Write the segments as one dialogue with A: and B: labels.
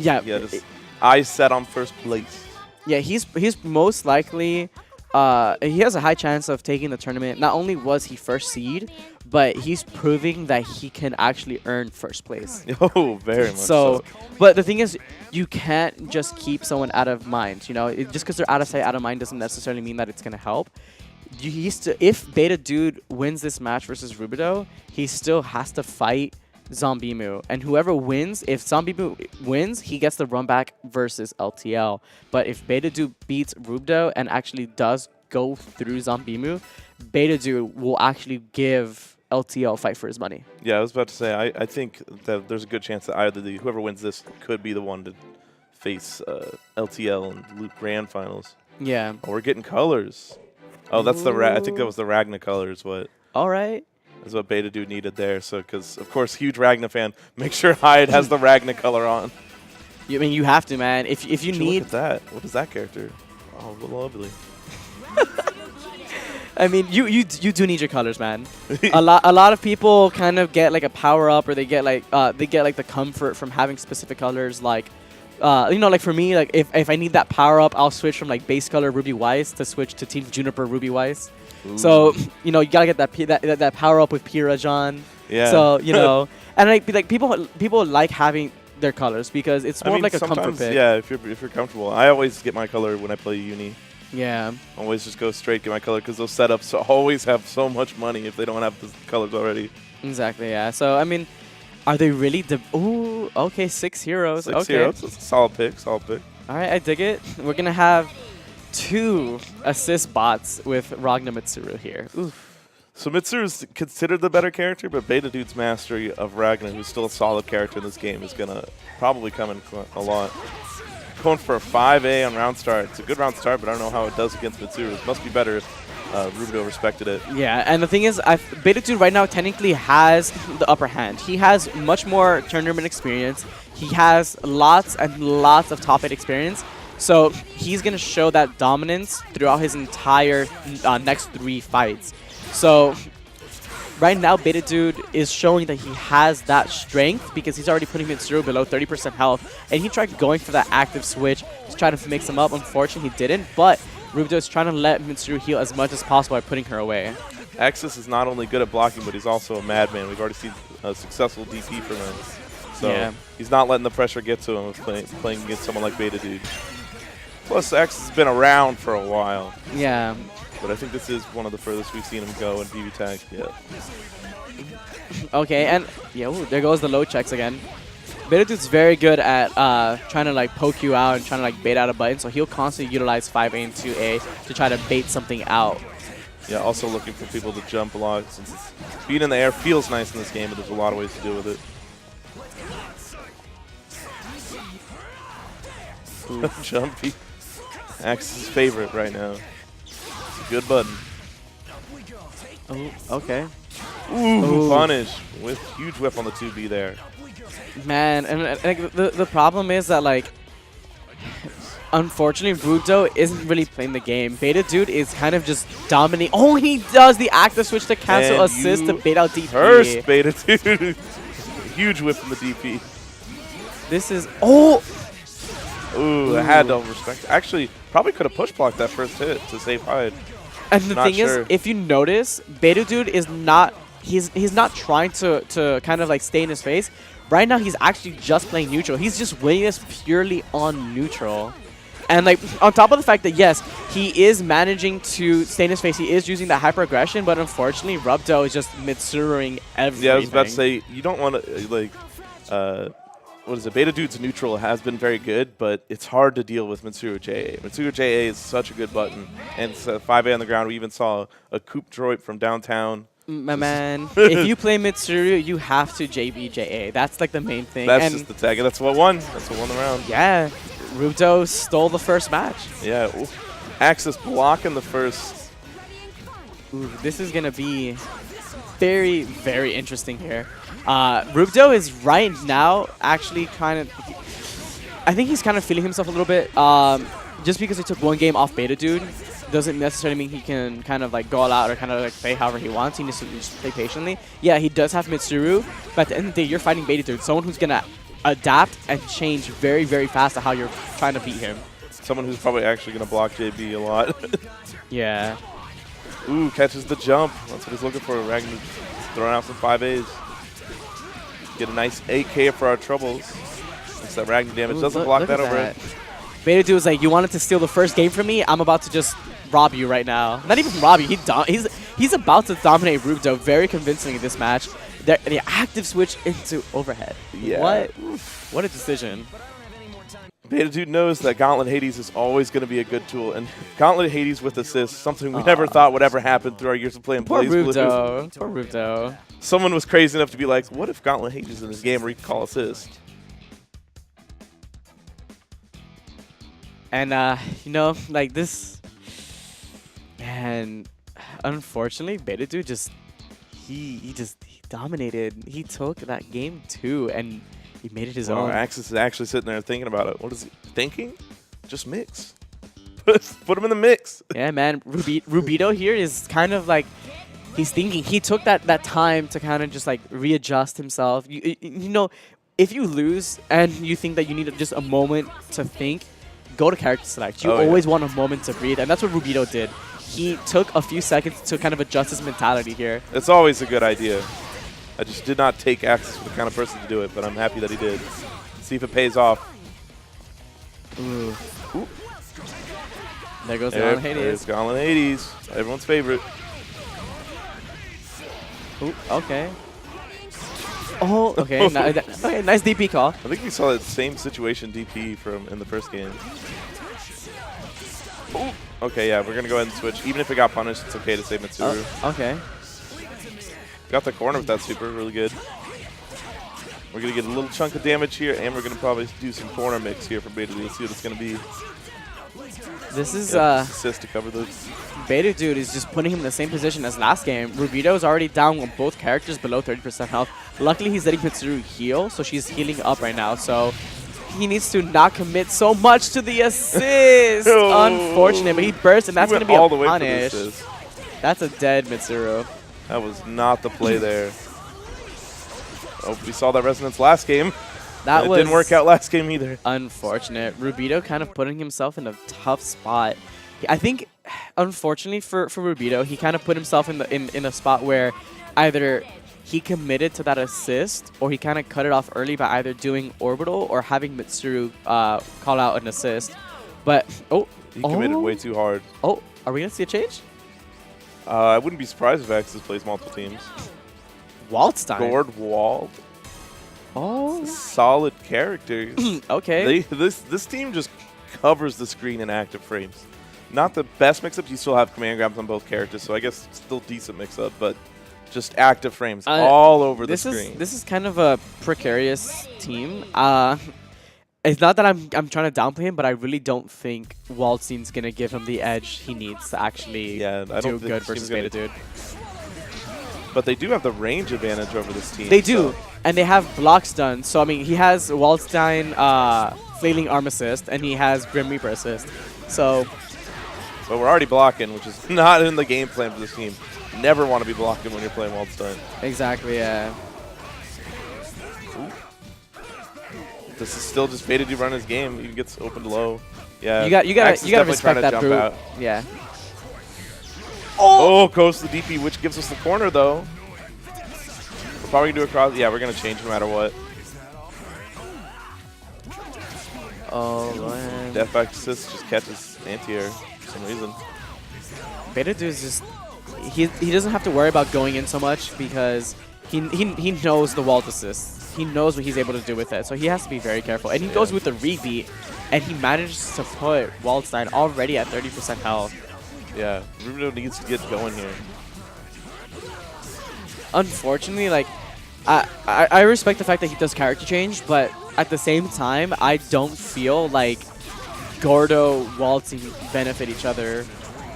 A: Yeah.
B: He had his eyes set on first place.
A: Yeah, he's most likely he has a high chance of taking the tournament. Not only was he first seed, but he's proving that he can actually earn first place.
B: Oh, very much so.
A: But the thing is, you can't just keep someone out of mind. You know, just because they're out of sight, out of mind doesn't necessarily mean that it's gonna help. If Betadood wins this match versus rubedoe, he still has to fight Zombimu, and whoever wins, if Zombimu wins, he gets the run back versus LTL. But if Betadood beats rubedoe and actually does go through Zombimu, Betadood will actually give LTL a fight for his money.
B: Yeah, I was about to say, I think that there's a good chance that either whoever wins this could be the one to face LTL in Loop Grand Finals.
A: Yeah.
B: Oh, we're getting colors. Oh, that's I think that was the Ragna colors.
A: All right.
B: Is what Betadood needed there. So, because of course, huge Ragna fan, make sure Hyde has the Ragna color on.
A: I mean, you have to, man. If you need
B: look at that, what is that character? Oh, lovely.
A: I mean, you do need your colors, man. a lot of people kind of get like a power up, or they get like the comfort from having specific colors. Like, you know, like for me, like if I need that power up, I'll switch from like base color Ruby Weiss to switch to Team Juniper Ruby Weiss. Ooh. So you know, you gotta get that power up with Pirajon. Yeah. So you know, and like people like having their colors because it's more of like a comfort pick.
B: Yeah, if you're comfortable. I always get my color when I play Uni.
A: Yeah.
B: Always just go straight, get my color, because those setups always have so much money if they don't have the colors already.
A: Exactly, yeah. So, I mean, are they really... Ooh, okay, 6 heroes.
B: 6 heroes. That's a solid pick, solid pick.
A: All right, I dig it. We're going to have 2 assist bots with Ragna Mitsuru here. Oof.
B: So Mitsuru's considered the better character, but Betadood's mastery of Ragna, who's still a solid character in this game, is going to probably come in a lot. Going for a 5A on round start. It's a good round start, but I don't know how it does against Mitsuru. It must be better if rubedoe respected it.
A: Yeah, and the thing is, Betadood right now technically has the upper hand. He has much more tournament experience. He has lots and lots of top 8 experience. So he's going to show that dominance throughout his entire next 3 fights. So right now, Betadood is showing that he has that strength because he's already putting Mitsuru below 30% health. And he tried going for that active switch to try to mix him up. Unfortunately, he didn't. But rubedoe is trying to let Mitsuru heal as much as possible by putting her away.
B: Axis is not only good at blocking, but he's also a madman. We've already seen a successful DP from him. So yeah, he's not letting the pressure get to him with playing against someone like Betadood. Plus, Axis has been around for a while.
A: Yeah.
B: But I think this is one of the furthest we've seen him go in BBTAG yet.
A: Okay, and yeah, ooh, there goes the low checks again. Betadood's very good at trying to like poke you out and trying to like bait out a button, so he'll constantly utilize 5A and 2A to try to bait something out.
B: Yeah, also looking for people to jump a lot, since being in the air feels nice in this game, but there's a lot of ways to deal with it. Ooh. Jumpy. Axis' favorite right now. Good button.
A: Oh, okay.
B: Ooh, punish with huge whip on the 2B there.
A: Man, and the problem is that, like, unfortunately, rubedoe isn't really playing the game. Betadood is kind of just dominating. Oh, he does the active switch to cancel
B: and
A: assist to bait out DP.
B: First Betadood. Huge whip from the DP.
A: This is... Oh!
B: Ooh, I had to respect. Actually, probably could have push blocked that first hit to save Hyde.
A: And the thing is, if you notice, Betadood is not... He's not trying to kind of like stay in his face. Right now, he's actually just playing neutral. He's just winning this purely on neutral. And like on top of the fact that, yes, he is managing to stay in his face. He is using that hyper aggression, but unfortunately, rubedoe is just Mitsuruing everything.
B: Yeah, I was about to say, you don't want to, like, what is it? Betadood's neutral has been very good, but it's hard to deal with Mitsuru JA. Mitsuru JA is such a good button. And it's 5A on the ground. We even saw a Coop Droid from downtown.
A: My man, if you play Mitsuru, you have to JBJA. That's like the main thing.
B: That's
A: and
B: just the tag. That's what won. That's what won the round.
A: Yeah, rubedoe stole the first match.
B: Yeah, ooh. Axis blocking the first.
A: Ooh, this is gonna be very, very interesting here. rubedoe is right now actually kind of. I think he's kind of feeling himself a little bit. Just because he took 1 game off Betadood doesn't necessarily mean he can kind of like go all out or kind of like play however he wants. He needs to just play patiently. Yeah, he does have Mitsuru, but at the end of the day, you're fighting Betadood, someone who's gonna adapt and change very, very fast to how you're trying to beat him.
B: Someone who's probably actually going to block JB a lot.
A: Yeah.
B: Ooh, catches the jump. That's what he's looking for. Ragnar throwing out some 5As. Get a nice 8K for our troubles. It's that Ragnar damage.
A: Ooh,
B: Doesn't block
A: look
B: that
A: at
B: over
A: that.
B: it.
A: Betadood was like, you wanted to steal the first game from me? I'm about to just rob you right now. Not even rob you. He's about to dominate rubedoe very convincingly in this match. The active switch into overhead.
B: Yeah.
A: What a decision.
B: Betadood knows that Gauntlet Hades is always going to be a good tool. And Gauntlet Hades with assists, something we never thought would ever happen through our years of playing
A: Poor
B: Blaze Blue.
A: rubedoe. Poor rubedoe.
B: Someone was crazy enough to be like, what if Gauntlet Hades in this game where you can call assist?
A: And, you know, like this, man, unfortunately, Betadood just, he dominated. He took that game too, and he made it his own.
B: Axis is actually sitting there thinking about it. What is he thinking? Just mix. Put him in the mix.
A: Yeah, man, rubedoe here is kind of like, he's thinking. He took that time to kind of just like readjust himself. You know, if you lose and you think that you need just a moment to think, go to character select. You always want a moment to breathe, and that's what rubedoe did. He took a few seconds to kind of adjust his mentality here.
B: It's always a good idea. I just did not take Axis for the kind of person to do it, but I'm happy that he did. See if it pays off.
A: Ooh. Ooh. There goes Gauntlet Hades.
B: There's Gauntlet Hades. Everyone's favorite.
A: Ooh, okay. Oh, okay. Okay, nice DP call.
B: I think we saw that same situation DP from in the first game. Ooh. Okay, yeah, we're going to go ahead and switch. Even if it got punished, it's okay to save Mitsuru.
A: Okay.
B: Got the corner with that super, really good. We're going to get a little chunk of damage here, and we're going to probably do some corner mix here for Betadood. Let's see what it's going to be.
A: This is
B: assist to cover those.
A: Betadood is just putting him in the same position as last game. rubedoe is already down on both characters below 30% health. Luckily, he's letting Mitsuru heal, so she's healing up right now. So he needs to not commit so much to the assist. Unfortunate, but he burst, and that's going to be a punish. That's a dead Mitsuru.
B: That was not the play there. Oh, we saw that resonance last game.
A: That
B: didn't work out last game either.
A: Unfortunate. rubedoe kind of putting himself in a tough spot. I think, unfortunately for rubedoe, he kind of put himself in a spot where either he committed to that assist or he kind of cut it off early by either doing orbital or having Mitsuru call out an assist. But
B: he committed way too hard.
A: Oh, are we gonna see a change?
B: I wouldn't be surprised if Axis plays multiple teams.
A: Waldstein.
B: Gord Wald.
A: Oh,
B: solid character.
A: Okay.
B: This team just covers the screen in active frames. Not the best mix-ups. You still have command grabs on both characters, so I guess still decent mix-up, but just active frames all over the screen.
A: This is kind of a precarious team. It's not that I'm trying to downplay him, but I really don't think Waldstein's gonna give him the edge he needs to actually do good versus Betadood.
B: But they do have the range advantage over this team.
A: They do, and they have blocks done. So I mean, he has Waldstein flailing arm assist, and he has Grim Reaper assist. So.
B: But we're already blocking, which is not in the game plan for this team. Never want to be blocking when you're playing Waldstein.
A: Exactly, yeah.
B: Ooh. This is still just Betadood running his game. He gets opened low. Yeah.
A: You gotta respect that boot. Yeah.
B: Oh, goes to the DP, which gives us the corner though. We're probably gonna do a cross. Yeah, we're gonna change no matter what.
A: Oh man.
B: Death back assist just catches anti-air for some reason.
A: Betadood is just he doesn't have to worry about going in so much because he knows the wall assist. He knows what he's able to do with it, so he has to be very careful. And he goes with the rebeat, and he manages to put Waldstein already at 30% health.
B: Yeah, rubedoe needs to get going here.
A: Unfortunately, like, I respect the fact that he does character change, but at the same time, I don't feel like Gordo, Waldstein benefit each other.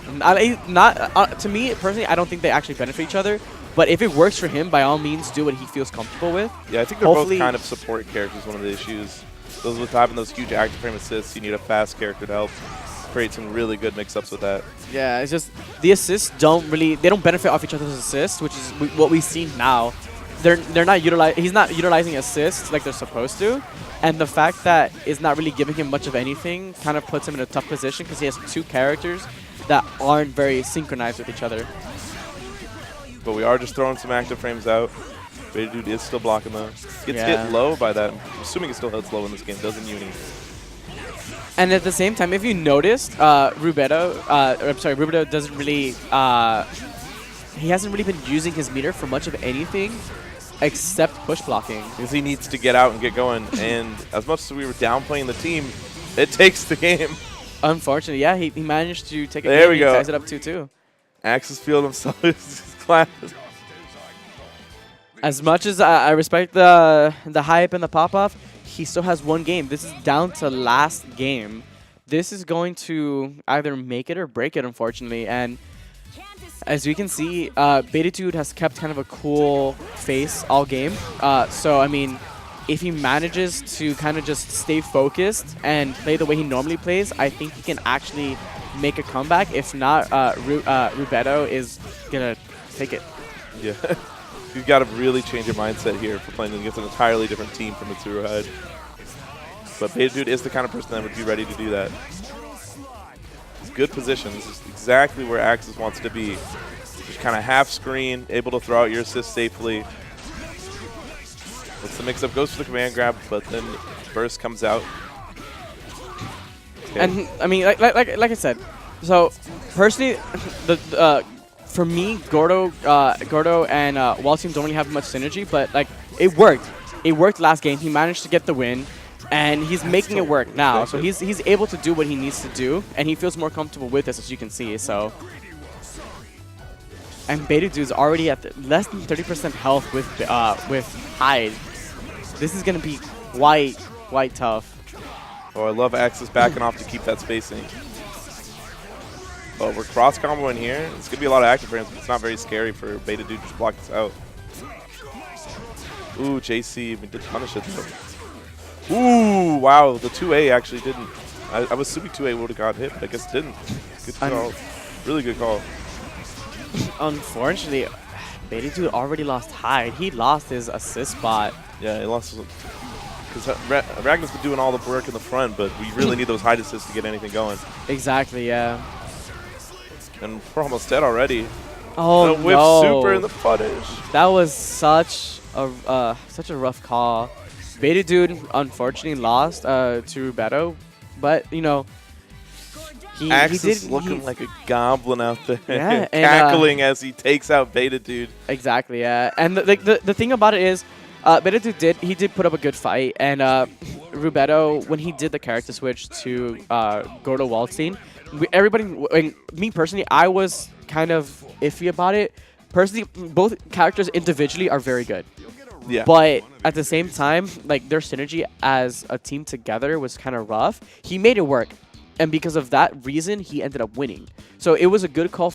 A: To me, personally, I don't think they actually benefit each other. But if it works for him, by all means, do what he feels comfortable with.
B: Yeah, I think they're both kind of support characters. One of the issues. Those with having those huge active frame assists, you need a fast character to help create some really good mix-ups with that.
A: Yeah, it's just the assists don't benefit off each other's assists, which is what we've seen now. they're not he's not utilizing assists like they're supposed to, and the fact that it's not really giving him much of anything kind of puts him in a tough position because he has two characters that aren't very synchronized with each other.
B: But we are just throwing some active frames out. Betadood is still blocking those. Gets
A: Yeah.
B: hit low by that. I'm assuming it still hits low in this game, doesn't Uni.
A: And at the same time, if you noticed, rubedoe doesn't really, he hasn't really been using his meter for much of anything except push blocking.
B: Because he needs to get out and get going. And as much as we were downplaying the team, it takes the game.
A: Unfortunately, yeah, he managed to take a
B: There
A: game
B: we
A: and
B: go.
A: ties it up 2-2.
B: Axis Field himself is class.
A: As much as I respect the hype and the pop-off, he still has one game. This is down to last game. This is going to either make it or break it, unfortunately. And as we can see, Betadood has kept kind of a cool face all game. So, I mean, if he manages to kind of just stay focused and play the way he normally plays, I think he can actually make a comeback. If not, rubedoe is going to take it.
B: Yeah. You've got to really change your mindset here for playing against an entirely different team from Mitsuru Hyde. But Betadood is the kind of person that would be ready to do that. It's good position. This is exactly where Axis wants to be. Just kind of half screen, able to throw out your assist safely. Looks the mix-up, goes for the command grab, but then burst comes out. Okay.
A: And I mean, like I said, so personally, for me, Gordo and Wall Team don't really have much synergy, but like it worked. It worked last game. He managed to get the win, and he's making it work now. So he's able to do what he needs to do, and he feels more comfortable with this, as you can see. So, and Betadood's already at less than 30% health with Hyde. This is gonna be quite tough.
B: Oh, I love Axis backing off to keep that spacing. Oh, we're cross comboing here. It's going to be a lot of active frames, but it's not very scary for Betadood to just block this out. Ooh, JC, we did punish it though. Ooh, wow, the 2A actually didn't. I was assuming 2A would have got hit, but I guess it didn't. Good call. Really good call.
A: Unfortunately, Betadood already lost Hyde. He lost his assist spot.
B: Yeah, he lost because Ragnar's been doing all the work in the front, but we really need those Hyde assists to get anything going.
A: Exactly, yeah.
B: And we're almost dead already.
A: Oh,
B: the whip
A: no.
B: super in the punish.
A: That was such a rough call. Betadood unfortunately lost to rubedoe, but you know,
B: Axis looking like a goblin out there,
A: yeah,
B: cackling as he takes out Betadood.
A: Exactly, yeah. And the thing about it is, Betadood did put up a good fight, and rubedoe, when he did the character switch to Gordo Waldstein, me personally, I was kind of iffy about it. Personally, both characters individually are very good.
B: Yeah.
A: But at the same time, like their synergy as a team together was kind of rough. He made it work, and because of that reason, he ended up winning. So it was a good call